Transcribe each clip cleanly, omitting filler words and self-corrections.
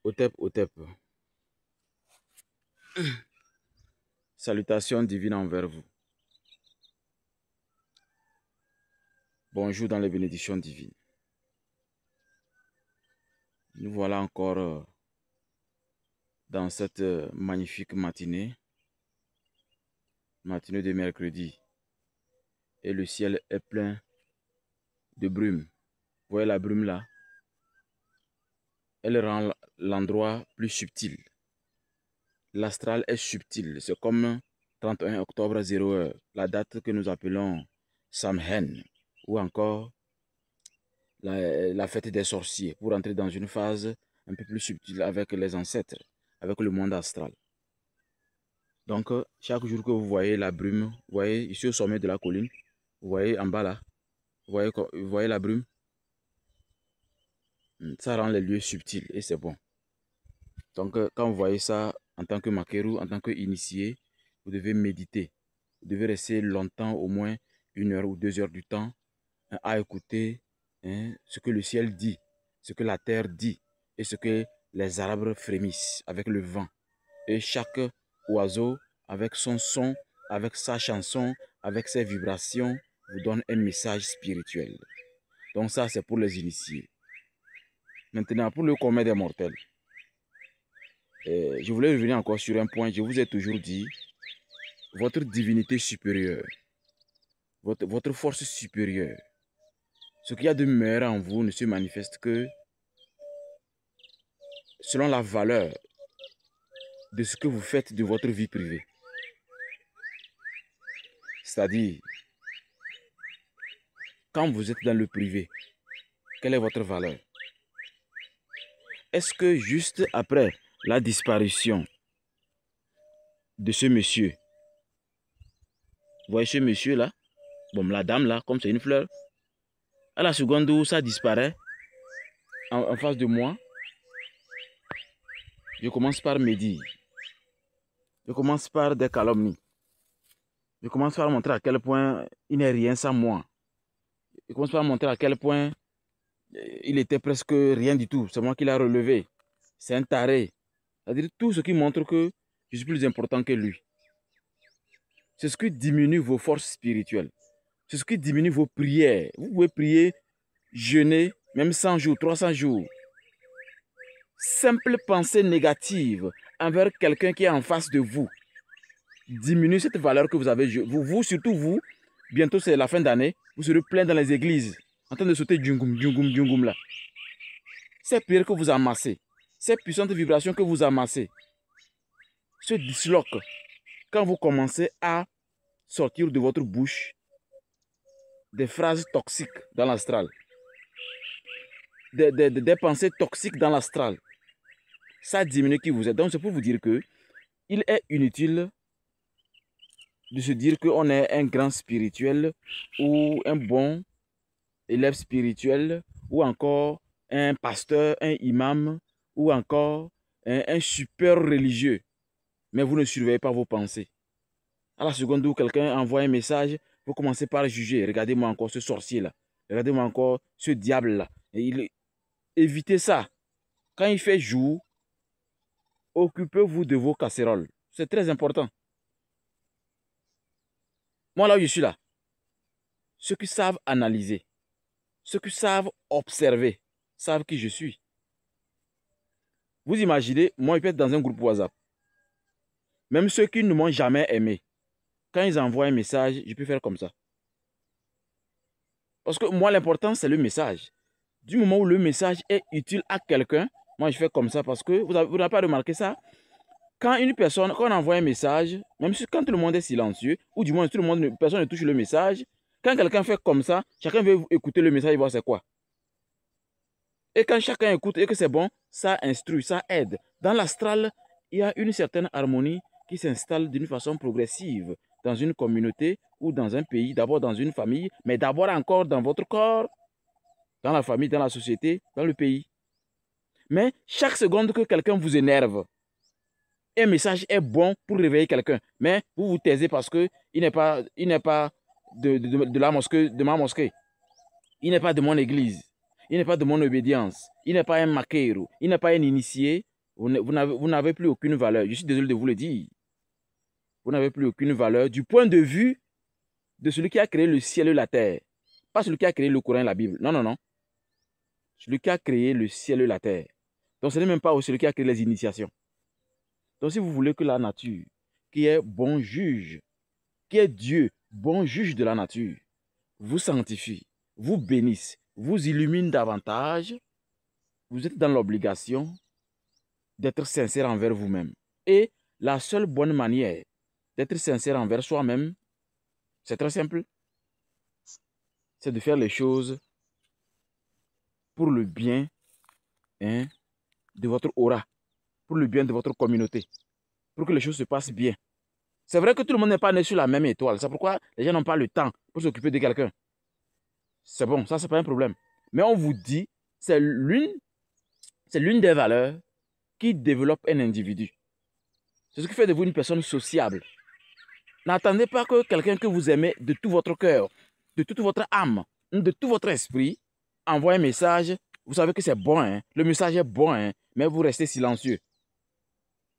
Otep, Otep. Salutations divines envers vous. Bonjour dans les bénédictions divines. Nous voilà encore dans cette magnifique matinée de mercredi. Et le ciel est plein de brume. Vous voyez la brume là? Elle rend l'endroit plus subtil. L'astral est subtil. C'est comme 31 octobre 0h, la date que nous appelons Samhain, ou encore la fête des sorciers, pour entrer dans une phase un peu plus subtile avec les ancêtres, avec le monde astral. Donc, chaque jour que vous voyez la brume, vous voyez ici au sommet de la colline, vous voyez en bas là, vous voyez la brume, ça rend les lieux subtils et c'est bon. Donc, quand vous voyez ça en tant que maquerou, en tant qu'initié, vous devez méditer. Vous devez rester longtemps, au moins 1 heure ou 2 heures du temps, à écouter ce que le ciel dit, ce que la terre dit et ce que les arbres frémissent avec le vent. Et chaque oiseau, avec son son, avec sa chanson, avec ses vibrations, vous donne un message spirituel. Donc ça, c'est pour les initiés. Maintenant, pour le commun des mortels, je voulais revenir encore sur un point. Je vous ai toujours dit, votre divinité supérieure, votre force supérieure, ce qu'il y a de meilleur en vous ne se manifeste que selon la valeur de ce que vous faites de votre vie privée. C'est-à-dire, quand vous êtes dans le privé, quelle est votre valeur? Est-ce que juste après la disparition de ce monsieur, vous voyez ce monsieur-là, bon, la dame là, comme c'est une fleur, à la seconde où ça disparaît, en face de moi, je commence par me dire, je commence par des calomnies, je commence par montrer à quel point il n'est rien sans moi, je commence par montrer à quel point il était presque rien du tout, c'est moi qui l'ai relevé, c'est un taré, c'est-à-dire tout ce qui montre que je suis plus important que lui. C'est ce qui diminue vos forces spirituelles. C'est ce qui diminue vos prières. Vous pouvez prier, jeûner, même 100 jours, 300 jours. Simple pensée négative envers quelqu'un qui est en face de vous diminue cette valeur que vous avez. Surtout vous, bientôt c'est la fin d'année, vous serez plein dans les églises, en train de sauter djungum, djungum, djungum là. Ces prières que vous amassez, ces puissantes vibrations que vous amassez, se disloquent quand vous commencez à sortir de votre bouche des phrases toxiques dans l'astral, des pensées toxiques dans l'astral. Ça diminue qui vous êtes. Donc c'est pour vous dire que il est inutile de se dire qu'on est un grand spirituel ou un bon élève spirituel ou encore un pasteur, un imam ou encore un super religieux. Mais vous ne surveillez pas vos pensées. À la seconde où quelqu'un envoie un message, vous commencez par juger. Regardez-moi encore ce sorcier-là. Regardez-moi encore ce diable-là. Évitez ça. Quand il fait jour, occupez-vous de vos casseroles. C'est très important. Moi, là où je suis là, ceux qui savent analyser, ceux qui savent observer, savent qui je suis. Vous imaginez, moi, je peux être dans un groupe WhatsApp. Même ceux qui ne m'ont jamais aimé, quand ils envoient un message, je peux faire comme ça. Parce que moi, l'important, c'est le message. Du moment où le message est utile à quelqu'un, moi, je fais comme ça parce que vous n'avez pas remarqué ça. Quand on envoie un message, même si quand tout le monde est silencieux, ou du moins personne ne touche le message, quand quelqu'un fait comme ça, chacun veut écouter le message et voir c'est quoi. Et quand chacun écoute et que c'est bon, ça instruit, ça aide. Dans l'astral, il y a une certaine harmonie qui s'installe d'une façon progressive dans une communauté ou dans un pays, d'abord dans une famille, mais d'abord encore dans votre corps, dans la famille, dans la société, dans le pays. Mais chaque seconde que quelqu'un vous énerve, un message est bon pour réveiller quelqu'un, mais vous vous taisez parce qu'il n'est pas de ma mosquée. Il n'est pas de mon église. Il n'est pas de mon obédience. Il n'est pas un maquero. Il n'est pas un initié. Vous n'avez plus aucune valeur. Je suis désolé de vous le dire. Vous n'avez plus aucune valeur du point de vue de celui qui a créé le ciel et la terre. Pas celui qui a créé le Coran et la Bible. Non, non, non. Celui qui a créé le ciel et la terre. Donc ce n'est même pas celui qui a créé les initiations. Donc si vous voulez que la nature, qui est bon juge, qui est Dieu, bon juge de la nature, vous sanctifie, vous bénisse, vous illumine davantage, vous êtes dans l'obligation d'être sincère envers vous-même. Et la seule bonne manière d'être sincère envers soi-même, c'est très simple. C'est de faire les choses pour le bien de votre aura, pour le bien de votre communauté, pour que les choses se passent bien. C'est vrai que tout le monde n'est pas né sur la même étoile. C'est pourquoi les gens n'ont pas le temps pour s'occuper de quelqu'un. C'est bon, ça, c'est pas un problème. Mais on vous dit, c'est l'une des valeurs qui développe un individu. C'est ce qui fait de vous une personne sociable. N'attendez pas que quelqu'un que vous aimez de tout votre cœur, de toute votre âme, de tout votre esprit, envoie un message. Vous savez que c'est bon, hein? Le message est bon, hein? Mais vous restez silencieux.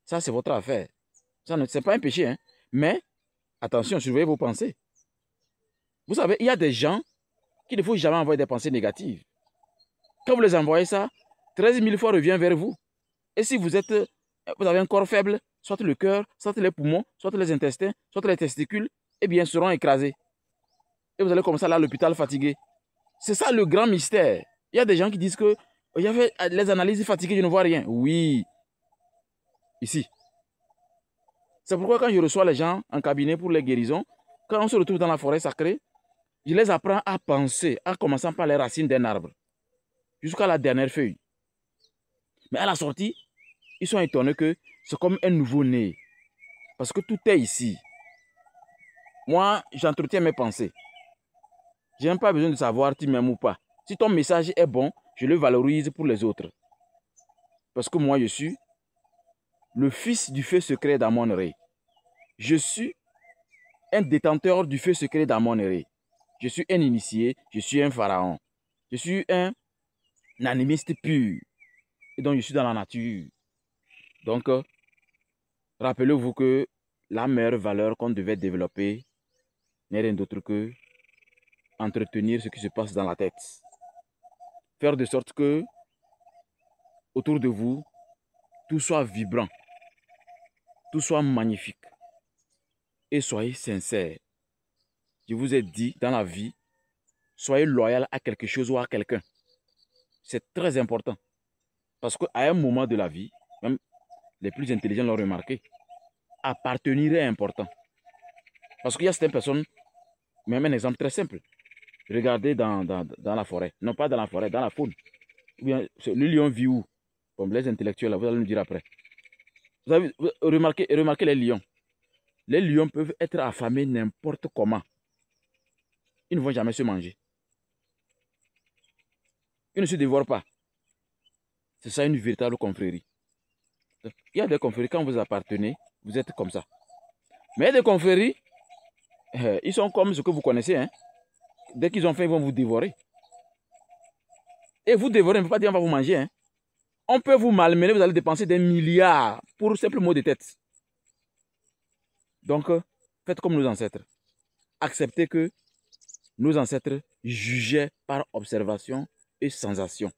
Ça, c'est votre affaire. Ça, ce n'est pas un péché, hein? Mais, attention, surveillez vos pensées. Vous savez, il y a des gens qu'il ne faut jamais envoyer des pensées négatives. Quand vous les envoyez ça, 13 000 fois revient vers vous. Et si vous avez un corps faible, soit le cœur, soit les poumons, soit les intestins, soit les testicules, eh bien, seront écrasés. Et vous allez comme ça là à l'hôpital fatigué. C'est ça le grand mystère. Il y a des gens qui disent que j'ai fait les analyses fatiguées, je ne vois rien. Oui. Ici. C'est pourquoi quand je reçois les gens en cabinet pour les guérisons, quand on se retrouve dans la forêt sacrée, je les apprends à penser, en commençant par les racines d'un arbre, jusqu'à la dernière feuille. Mais à la sortie, ils sont étonnés que c'est comme un nouveau-né. Parce que tout est ici. Moi, j'entretiens mes pensées. Je n'ai pas besoin de savoir si tu m'aimes ou pas. Si ton message est bon, je le valorise pour les autres. Parce que moi, je suis le fils du feu secret d'Amon-Ré. Je suis un détenteur du feu secret d'Amon-Ré. Je suis un initié, je suis un pharaon. Je suis un animiste pur. Et donc, je suis dans la nature. Donc, rappelez-vous que la meilleure valeur qu'on devait développer n'est rien d'autre que entretenir ce qui se passe dans la tête. Faire de sorte que, autour de vous, tout soit vibrant, tout soit magnifique. Et soyez sincères. Je vous ai dit, dans la vie, soyez loyal à quelque chose ou à quelqu'un. C'est très important. Parce qu'à un moment de la vie, même les plus intelligents l'ont remarqué, appartenir est important. Parce qu'il y a certaines personnes, même un exemple très simple. Regardez dans la forêt. Non pas dans la forêt, dans la faune. Ou bien, le lion vit où? Comme les intellectuels, vous allez nous dire après. Vous avez remarqué les lions. Les lions peuvent être affamés n'importe comment. Ils ne vont jamais se manger. Ils ne se dévorent pas. C'est ça une véritable confrérie. Il y a des confréries, quand vous appartenez, vous êtes comme ça. Mais il y a des confréries, ils sont comme ce que vous connaissez. Hein. Dès qu'ils ont faim, ils vont vous dévorer. Et vous dévorer, on ne peut pas dire on va vous manger. Hein. On peut vous malmener, vous allez dépenser des milliards pour simple mot de tête. Donc, faites comme nos ancêtres. Acceptez que nos ancêtres jugeaient par observation et sensation.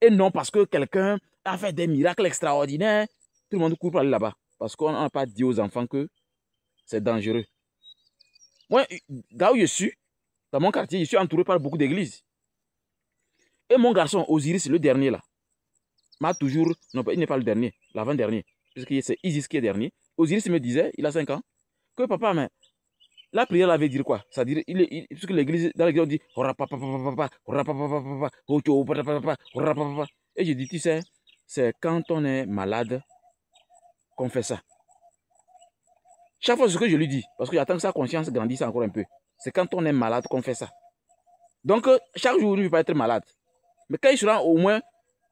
Et non parce que quelqu'un a fait des miracles extraordinaires, tout le monde court pour aller là-bas. Parce qu'on n'a pas dit aux enfants que c'est dangereux. Moi, là où je suis, dans mon quartier, je suis entouré par beaucoup d'églises. Et mon garçon, Osiris, le dernier là, m'a toujours... Non, il n'est pas le dernier, l'avant-dernier. Parce que c'est Isis qui est dernier. Osiris me disait, il a 5 ans, que papa, mais la prière avait dire quoi? C'est-à-dire, parce que l'église, dans l'église, on dit... Et je dis, tu sais, c'est quand on est malade qu'on fait ça. Chaque fois, c'est ce que je lui dis, parce que j'attends que sa conscience grandisse encore un peu. C'est quand on est malade qu'on fait ça. Donc, chaque jour, il ne peut pas être malade. Mais quand il sera au moins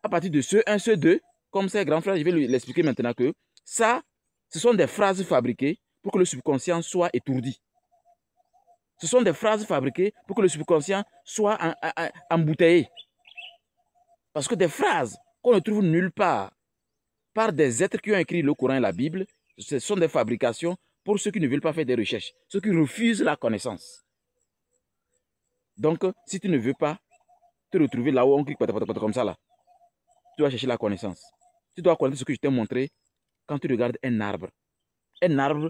à partir de ce 1, ce 2, comme ses grands frères, je vais lui expliquer maintenant que ça, ce sont des phrases fabriquées pour que le subconscient soit étourdi. Ce sont des phrases fabriquées pour que le subconscient soit embouteillé. Parce que des phrases qu'on ne trouve nulle part, par des êtres qui ont écrit le Coran et la Bible. Ce sont des fabrications pour ceux qui ne veulent pas faire des recherches, ceux qui refusent la connaissance. Donc, si tu ne veux pas te retrouver là où on clique comme ça, là, tu dois chercher la connaissance. Tu dois connaître ce que je t'ai montré quand tu regardes un arbre. Un arbre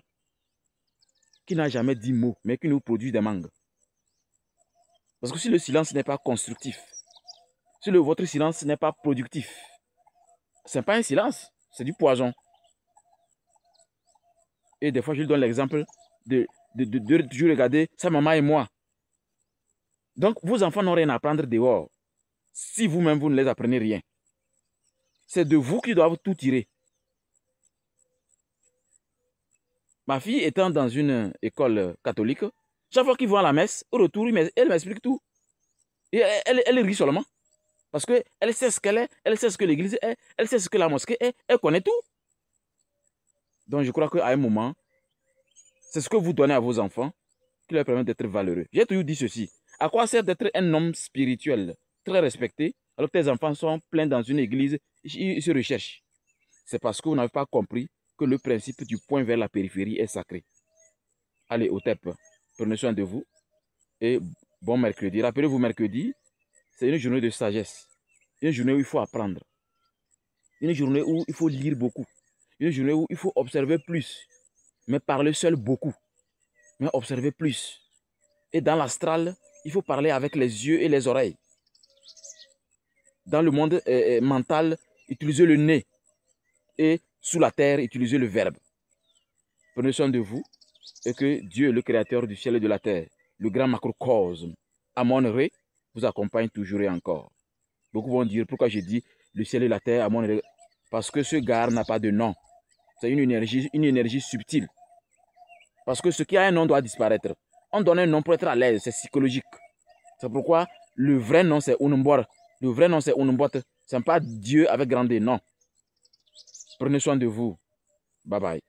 qui n'a jamais dit mot, mais qui nous produit des mangues. Parce que si le silence n'est pas constructif, si votre silence n'est pas productif, ce n'est pas un silence, c'est du poison. Et des fois, je lui donne l'exemple de toujours regarder sa maman et moi. Donc, vos enfants n'ont rien à apprendre dehors. Si vous-même, vous ne les apprenez rien. C'est de vous qu'ils doivent tout tirer. Ma fille étant dans une école catholique, chaque fois qu'ils vont à la messe, au retour, elle m'explique tout. Et elle rit seulement. Parce qu'elle sait ce qu'elle est, elle sait ce que l'église est, elle sait ce que la mosquée est, elle connaît tout. Donc je crois qu'à un moment, c'est ce que vous donnez à vos enfants qui leur permet d'être valeureux. J'ai toujours dit ceci. À quoi sert d'être un homme spirituel très respecté alors que tes enfants sont pleins dans une église, ils se recherchent? C'est parce que vous n'avez pas compris que le principe du point vers la périphérie est sacré. Allez, au TEP, prenez soin de vous et bon mercredi. Rappelez-vous, mercredi, c'est une journée de sagesse. Une journée où il faut apprendre. Une journée où il faut lire beaucoup. Une journée où il faut observer plus. Mais parler seul beaucoup. Mais observer plus. Et dans l'astral, il faut parler avec les yeux et les oreilles. Dans le monde mental, utilisez le nez. Et sous la terre, utilisez le verbe. Prenez soin de vous. Et que Dieu, le créateur du ciel et de la terre, le grand macrocosme, Amon-Ré, vous accompagne toujours et encore. Beaucoup vont dire pourquoi j'ai dit le ciel et la terre, Amon-Ré. Parce que ce gars n'a pas de nom. C'est une énergie subtile. Parce que ce qui a un nom doit disparaître. On donne un nom pour être à l'aise, c'est psychologique. C'est pourquoi le vrai nom c'est Unumbor. Le vrai nom c'est Unumbot. Ce n'est pas Dieu avec grand D, non. Prenez soin de vous. Bye bye.